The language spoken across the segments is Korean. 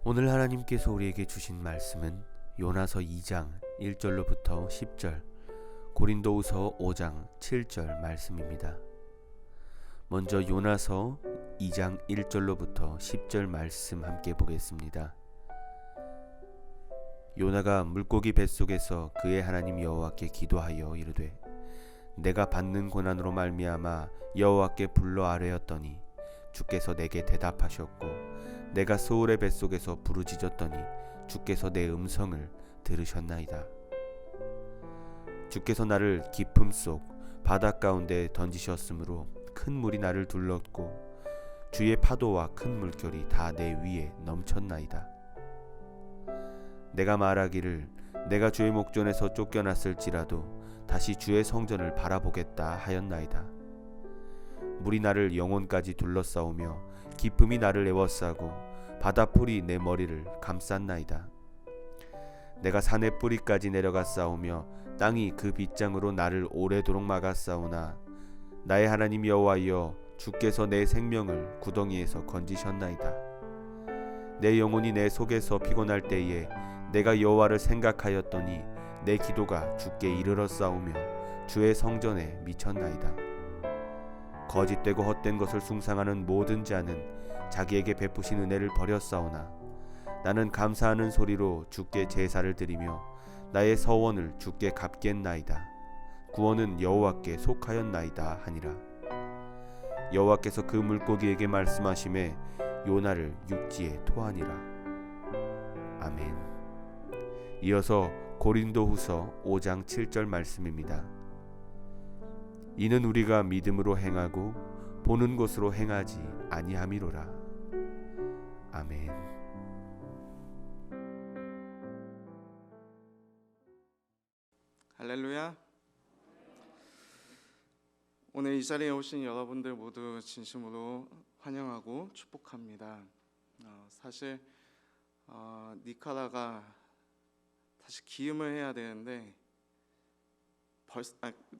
오늘 하나님께서 우리에게 주신 말씀은 요나서 2장 1절로부터 10절, 고린도후서 5장 7절 말씀입니다. 먼저 요나서 2장 1절로부터 10절 말씀 함께 보겠습니다. 요나가 물고기 뱃속에서 그의 하나님 여호와께 기도하여 이르되 내가 받는 고난으로 말미암아 여호와께 불러 아뢰었더니 주께서 내게 대답하셨고 내가 소울의 뱃속에서 부르짖었더니 주께서 내 음성을 들으셨나이다. 주께서 나를 깊음 속 바다 가운데 던지셨으므로 큰 물이 나를 둘렀고 주의 파도와 큰 물결이 다 내 위에 넘쳤나이다. 내가 말하기를 내가 주의 목전에서 쫓겨났을지라도 다시 주의 성전을 바라보겠다 하였나이다. 물이 나를 영혼까지 둘러싸우며 기쁨이 나를 에워싸고 바다풀이 내 머리를 감쌌나이다. 내가 산의 뿌리까지 내려가 싸우며 땅이 그 빗장으로 나를 오래도록 막았사오나 나의 하나님 여호와여 주께서 내 생명을 구덩이에서 건지셨나이다. 내 영혼이 내 속에서 피곤할 때에 내가 여호와를 생각하였더니 내 기도가 주께 이르렀사오며 주의 성전에 미쳤나이다. 거짓되고 헛된 것을 숭상하는 모든 자는 자기에게 베푸신 은혜를 버렸사오나 나는 감사하는 소리로 주께 제사를 드리며 나의 서원을 주께 갚겠나이다. 구원은 여호와께 속하였나이다 하니라. 여호와께서 그 물고기에게 말씀하시매 요나를 육지에 토하니라. 아멘. 이어서 고린도후서 5장 7절 말씀입니다. 이는 우리가 믿음으로 행하고 보는 것으로 행하지 아니함이로라. 아멘. 할렐루야. 오늘 이 자리에 오신 여러분들 모두 진심으로 환영하고 축복합니다. 사실 니카라가 다시 기임을 해야 되는데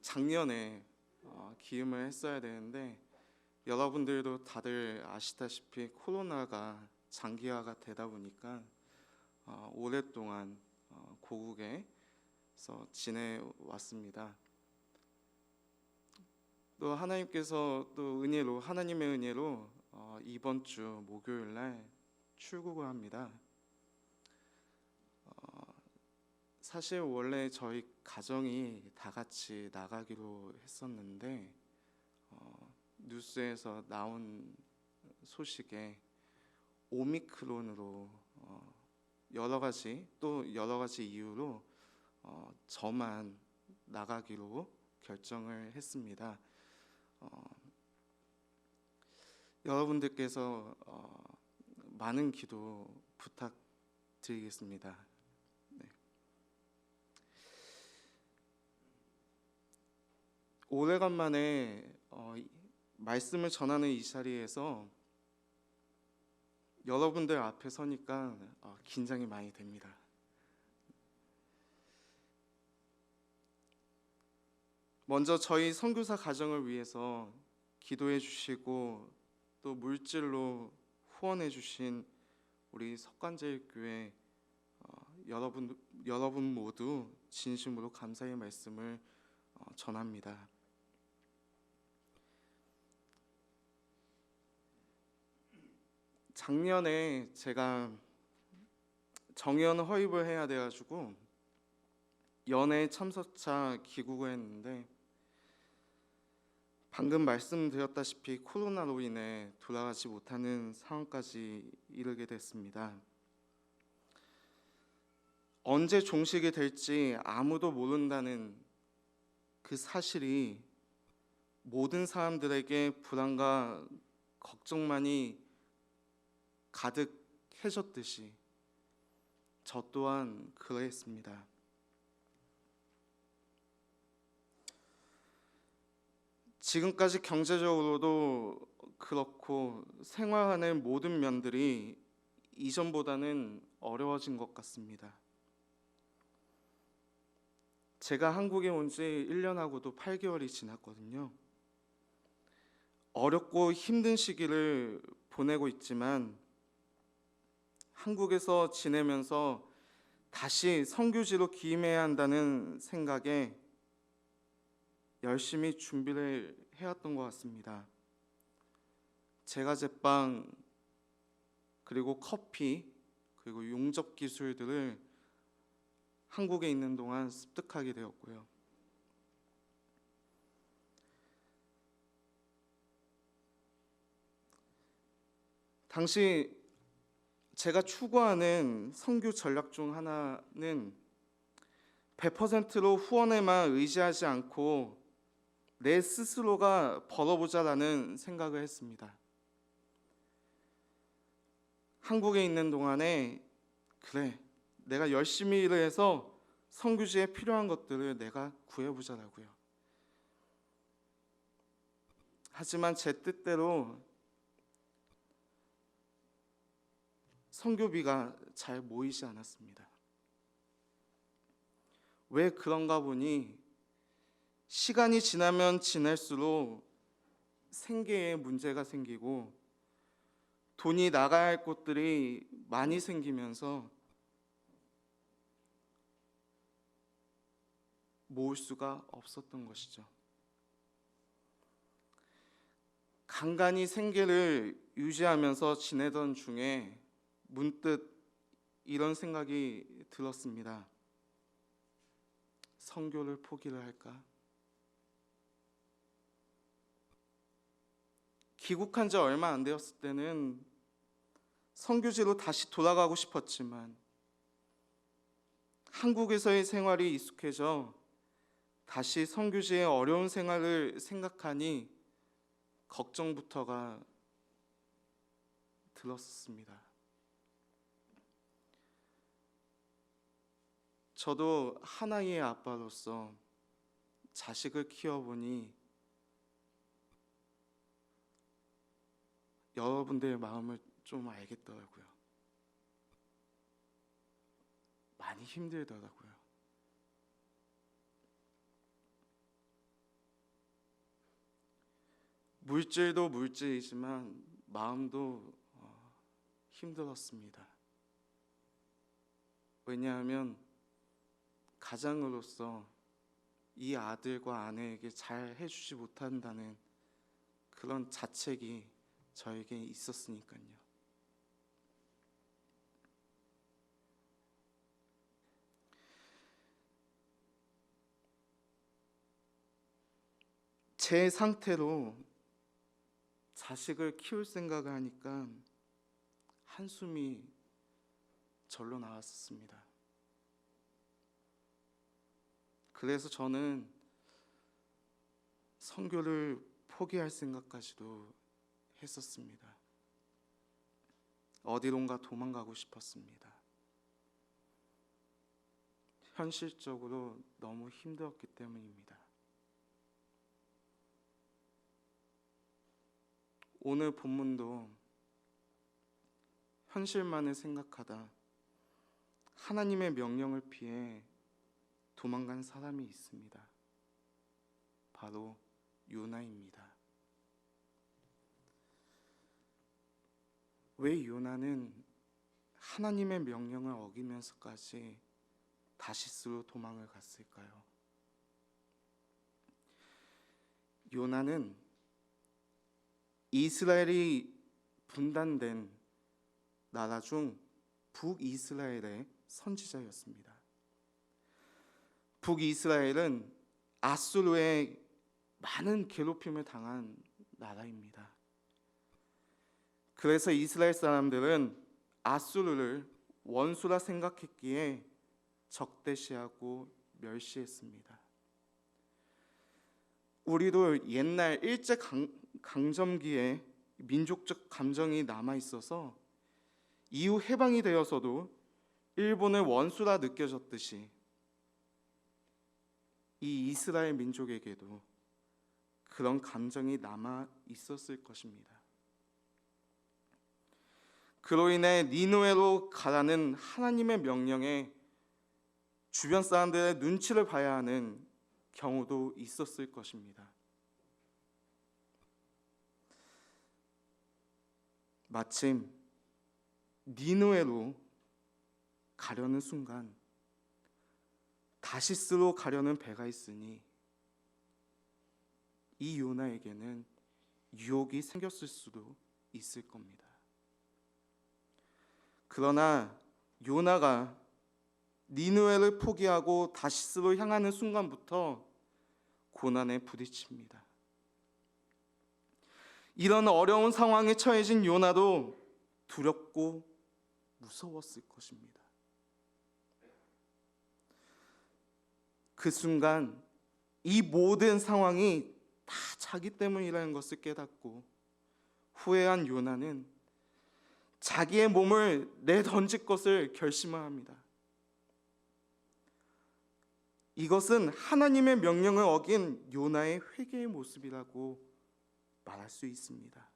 작년에 기임을 했어야 되는데 여러분들도 다들 아시다시피 코로나가 장기화가 되다 보니까 오랫동안 고국에서 지내왔습니다. 또 하나님께서 또 하나님의 은혜로 이번 주 목요일 날 출국을 합니다. 사실 원래 저희 가정이 다 같이 나가기로 했었는데 뉴스에서 나온 소식에 오미크론으로 여러 가지 이유로 저만 나가기로 결정을 했습니다. 여러분들께서 많은 기도 부탁드리겠습니다. 네. 오래간만에 말씀을 전하는 이 자리에서 여러분들 앞에 서니까 긴장이 많이 됩니다. 먼저 저희 선교사 가정을 위해서 기도해 주시고 또 물질로 후원해 주신 우리 석관제일교회 여러분 모두 진심으로 감사의 말씀을 전합니다. 작년에 제가 정연 허입을 해야 돼가지고 연애 참석차 귀국을 했는데 방금 말씀드렸다시피 코로나로 인해 돌아가지 못하는 상황까지 이르게 됐습니다. 언제 종식이 될지 아무도 모른다는 그 사실이 모든 사람들에게 불안과 걱정만이 가득해졌듯이 저 또한 그러했습니다. 지금까지 경제적으로도 그렇고 생활하는 모든 면들이 이전보다는 어려워진 것 같습니다. 제가 한국에 온 지 1년하고도 8개월이 지났거든요. 어렵고 힘든 시기를 보내고 있지만 한국에서 지내면서 다시 선교지로 기임해야 한다는 생각에 열심히 준비를 해왔던 것 같습니다. 제과 제빵, 그리고 커피, 그리고 용접 기술들을 한국에 있는 동안 습득하게 되었고요. 당시 제가 추구하는 선교 전략 중 하나는 100%로 후원에만 의지하지 않고 내 스스로가 벌어보자라는 생각을 했습니다. 한국에 있는 동안에 그래, 내가 열심히 일을 해서 선교지에 필요한 것들을 내가 구해보자라고요. 하지만 제 뜻대로 선교비가 잘 모이지 않았습니다. 왜 그런가 보니 시간이 지나면 지날수록 생계에 문제가 생기고 돈이 나가야 할 곳들이 많이 생기면서 모을 수가 없었던 것이죠. 간간히 생계를 유지하면서 지내던 중에 문득 이런 생각이 들었습니다. 선교를 포기를 할까? 귀국한 지 얼마 안 되었을 때는 선교지로 다시 돌아가고 싶었지만 한국에서의 생활이 익숙해져 다시 선교지의 어려운 생활을 생각하니 걱정부터가 들었습니다. 저도 하나의 아빠로서 자식을 키워보니 여러분들의 마음을 좀 알겠더라고요. 많이 힘들더라고요. 물질도 물질이지만 마음도 힘들었습니다. 왜냐하면 가장으로서 이 아들과 아내에게 잘 해주지 못한다는 그런 자책이 저에게 있었으니까요. 제 상태로 자식을 키울 생각을 하니까 한숨이 절로 나왔었습니다. 그래서 저는 선교를 포기할 생각까지도 했었습니다. 어디론가 도망가고 싶었습니다. 현실적으로 너무 힘들었기 때문입니다. 오늘 본문도 현실만을 생각하다 하나님의 명령을 피해 도망간 사람이 있습니다. 바로 요나입니다. 왜 요나는 하나님의 명령을 어기면서까지 다시스로 도망을 갔을까요? 요나는 이스라엘이 분단된 나라 중 북이스라엘의 선지자였습니다. 북이스라엘은 아수르의 많은 괴롭힘을 당한 나라입니다. 그래서 이스라엘 사람들은 아수르를 원수라 생각했기에 적대시하고 멸시했습니다. 우리도 옛날 일제 강점기에 민족적 감정이 남아 있어서 이후 해방이 되어서도 일본을 원수라 느껴졌듯이 이 이스라엘 민족에게도 그런 감정이 남아 있었을 것입니다. 그로 인해 니느웨로 가라는 하나님의 명령에 주변 사람들의 눈치를 봐야 하는 경우도 있었을 것입니다. 마침 니느웨로 가려는 순간 다시스로 가려는 배가 있으니 이 요나에게는 유혹이 생겼을 수도 있을 겁니다. 그러나 요나가 니느웨를 포기하고 다시스로 향하는 순간부터 고난에 부딪힙니다. 이런 어려운 상황에 처해진 요나도 두렵고 무서웠을 것입니다. 그 순간 이 모든 상황이 다 자기 때문이라는 것을 깨닫고 후회한 요나는 자기의 몸을 내던질 것을 결심을 합니다. 이것은 하나님의 명령을 어긴 요나의 회개의 모습이라고 말할 수 있습니다.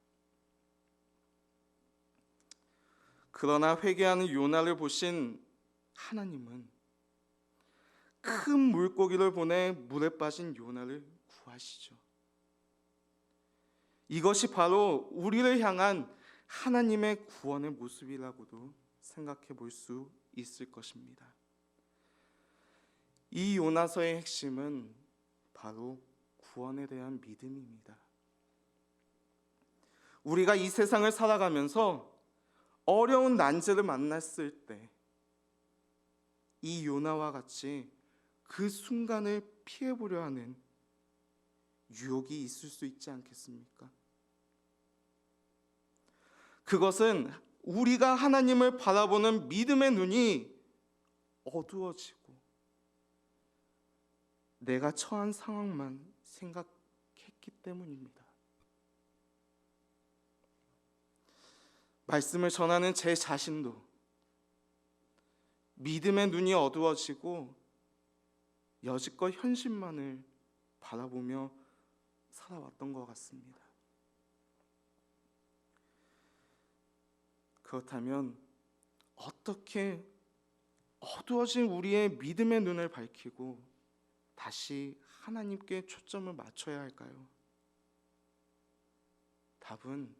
그러나 회개하는 요나를 보신 하나님은 큰 물고기를 보내 물에 빠진 요나를 구하시죠. 이것이 바로 우리를 향한 하나님의 구원의 모습이라고도 생각해 볼 수 있을 것입니다. 이 요나서의 핵심은 바로 구원에 대한 믿음입니다. 우리가 이 세상을 살아가면서 어려운 난제를 만났을 때 이 요나와 같이 그 순간을 피해보려 하는 유혹이 있을 수 있지 않겠습니까? 그것은 우리가 하나님을 바라보는 믿음의 눈이 어두워지고 내가 처한 상황만 생각했기 때문입니다. 말씀을 전하는 제 자신도 믿음의 눈이 어두워지고 여지껏 현실만을 바라보며 살아왔던 것 같습니다. 그렇다면 어떻게 어두워진 우리의 믿음의 눈을 밝히고 다시 하나님께 초점을 맞춰야 할까요? 답은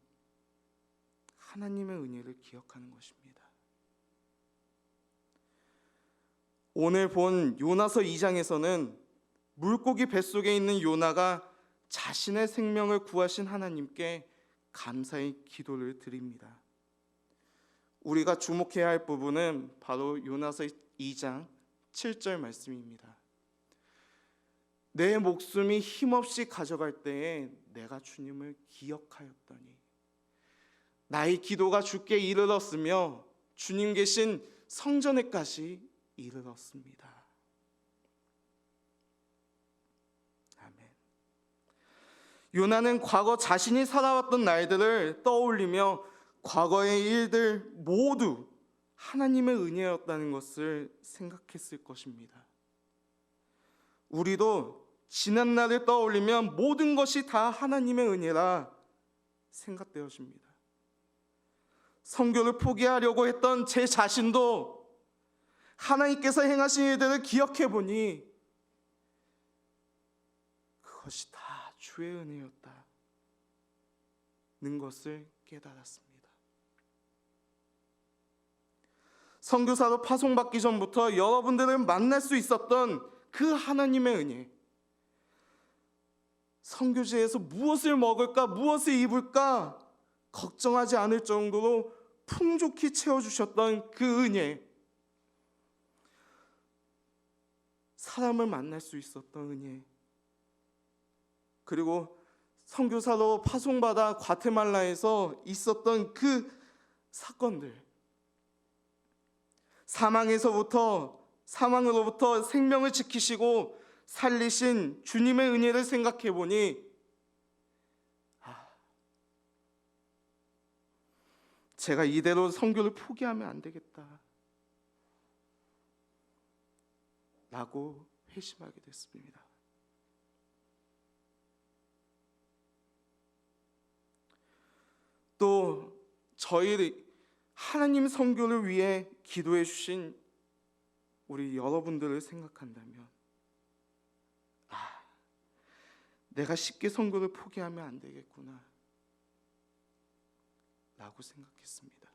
하나님의 은혜를 기억하는 것입니다. 오늘 본 요나서 2장에서는 물고기 뱃속에 있는 요나가 자신의 생명을 구하신 하나님께 감사의 기도를 드립니다. 우리가 주목해야 할 부분은 바로 요나서 2장 7절 말씀입니다. 내 목숨이 힘없이 가져갈 때에 내가 주님을 기억하였더니 나의 기도가 주께 이르렀으며 주님 계신 성전에까지 이르렀습니다. 아멘. 요나는 과거 자신이 살아왔던 날들을 떠올리며 과거의 일들 모두 하나님의 은혜였다는 것을 생각했을 것입니다. 우리도 지난 날을 떠올리면 모든 것이 다 하나님의 은혜라 생각되어집니다. 선교를 포기하려고 했던 제 자신도 하나님께서 행하신 일들을 기억해 보니 그것이 다 주의 은혜였다는 것을 깨달았습니다. 선교사로 파송받기 전부터 여러분들을 만날 수 있었던 그 하나님의 은혜, 선교지에서 무엇을 먹을까, 무엇을 입을까 걱정하지 않을 정도로 풍족히 채워주셨던 그 은혜, 사람을 만날 수 있었던 은혜, 그리고 선교사로 파송받아 과테말라에서 있었던 그 사건들, 사망으로부터 생명을 지키시고 살리신 주님의 은혜를 생각해 보니 제가 이대로 선교를 포기하면 안 되겠다 라고 회심하게 됐습니다. 또 저희 하나님 선교를 위해 기도해 주신 우리 여러분들을 생각한다면 내가 쉽게 선교를 포기하면 안 되겠구나 라고 생각했습니다.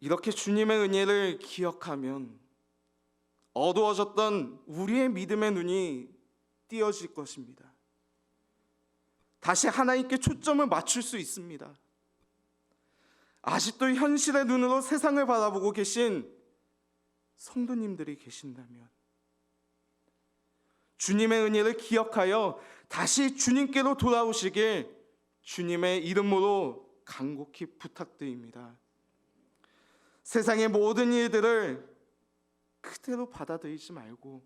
이렇게 주님의 은혜를 기억하면 어두워졌던 우리의 믿음의 눈이 띄어질 것입니다. 다시 하나님께 초점을 맞출 수 있습니다. 아직도 현실의 눈으로 세상을 바라보고 계신 성도님들이 계신다면 주님의 은혜를 기억하여 다시 주님께로 돌아오시길 주님의 이름으로 간곡히 부탁드립니다. 세상의 모든 일들을 그대로 받아들이지 말고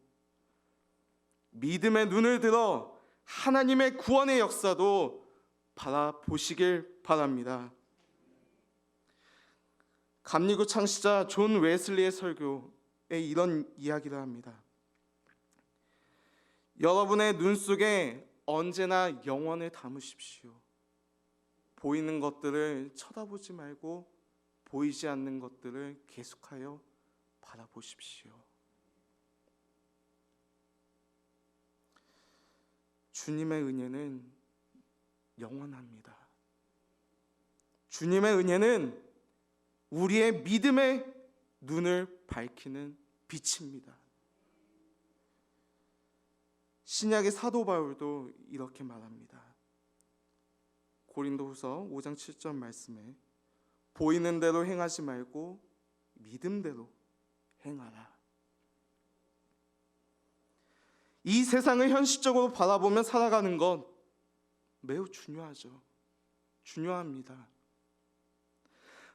믿음의 눈을 들어 하나님의 구원의 역사도 바라보시길 바랍니다. 감리교 창시자 존 웨슬리의 설교에 이런 이야기를 합니다. 여러분의 눈 속에 언제나 영원을 담으십시오. 보이는 것들을 쳐다보지 말고 보이지 않는 것들을 계속하여 바라보십시오. 주님의 은혜는 영원합니다. 주님의 은혜는 우리의 믿음의 눈을 밝히는 빛입니다. 신약의 사도 바울도 이렇게 말합니다. 고린도후서 5장 7절 말씀에 보이는 대로 행하지 말고 믿음대로 행하라. 이 세상을 현실적으로 바라보며 살아가는 것 매우 중요하죠. 중요합니다.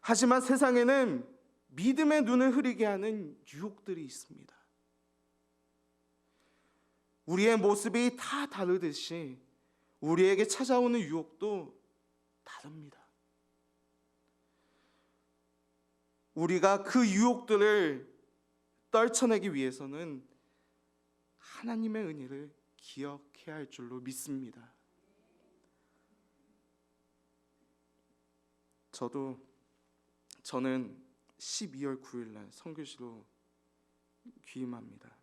하지만 세상에는 믿음의 눈을 흐리게 하는 유혹들이 있습니다. 우리의 모습이 다 다르듯이 우리에게 찾아오는 유혹도 다릅니다. 우리가 그 유혹들을 떨쳐내기 위해서는 하나님의 은혜를 기억해야 할 줄로 믿습니다. 저는 12월 9일 날 선교지로 귀임합니다.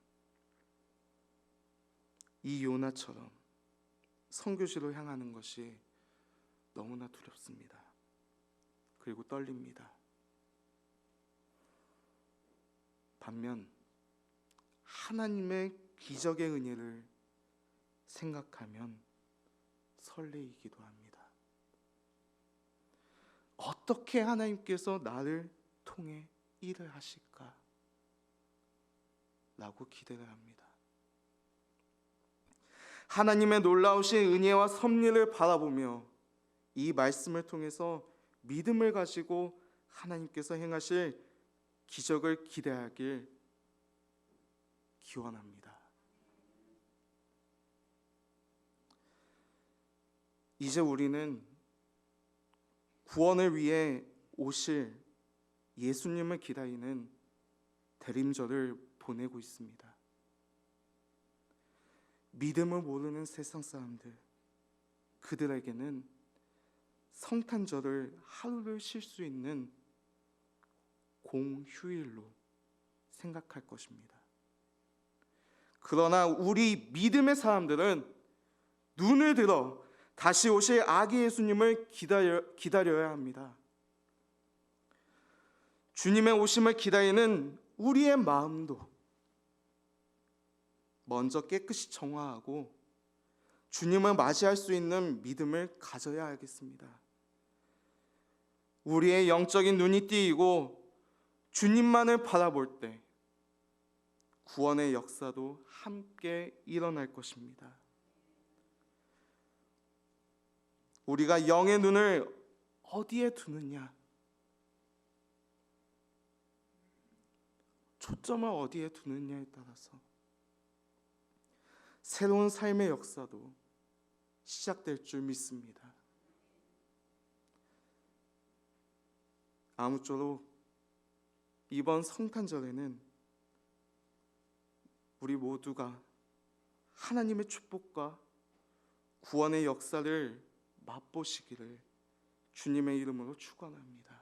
이 요나처럼 선교지로 향하는 것이 너무나 두렵습니다. 그리고 떨립니다. 반면 하나님의 기적의 은혜를 생각하면 설레이기도 합니다. 어떻게 하나님께서 나를 통해 일을 하실까? 라고 기대를 합니다. 하나님의 놀라우신 은혜와 섭리를 바라보며 이 말씀을 통해서 믿음을 가지고 하나님께서 행하실 기적을 기대하길 기원합니다. 이제 우리는 구원을 위해 오실 예수님을 기다리는 대림절을 보내고 있습니다. 믿음을 모르는 세상 사람들, 그들에게는 성탄절을 하루를 쉴 수 있는 공휴일로 생각할 것입니다. 그러나 우리 믿음의 사람들은 눈을 들어 다시 오실 아기 예수님을 기다려야 합니다. 주님의 오심을 기다리는 우리의 마음도 먼저 깨끗이 정화하고 주님을 맞이할 수 있는 믿음을 가져야 하겠습니다. 우리의 영적인 눈이 띄이고 주님만을 바라볼 때 구원의 역사도 함께 일어날 것입니다. 우리가 영의 눈을 어디에 두느냐, 초점을 어디에 두느냐에 따라서 새로운 삶의 역사도 시작될 줄 믿습니다. 아무쪼록 이번 성탄절에는 우리 모두가 하나님의 축복과 구원의 역사를 맛보시기를 주님의 이름으로 축원합니다.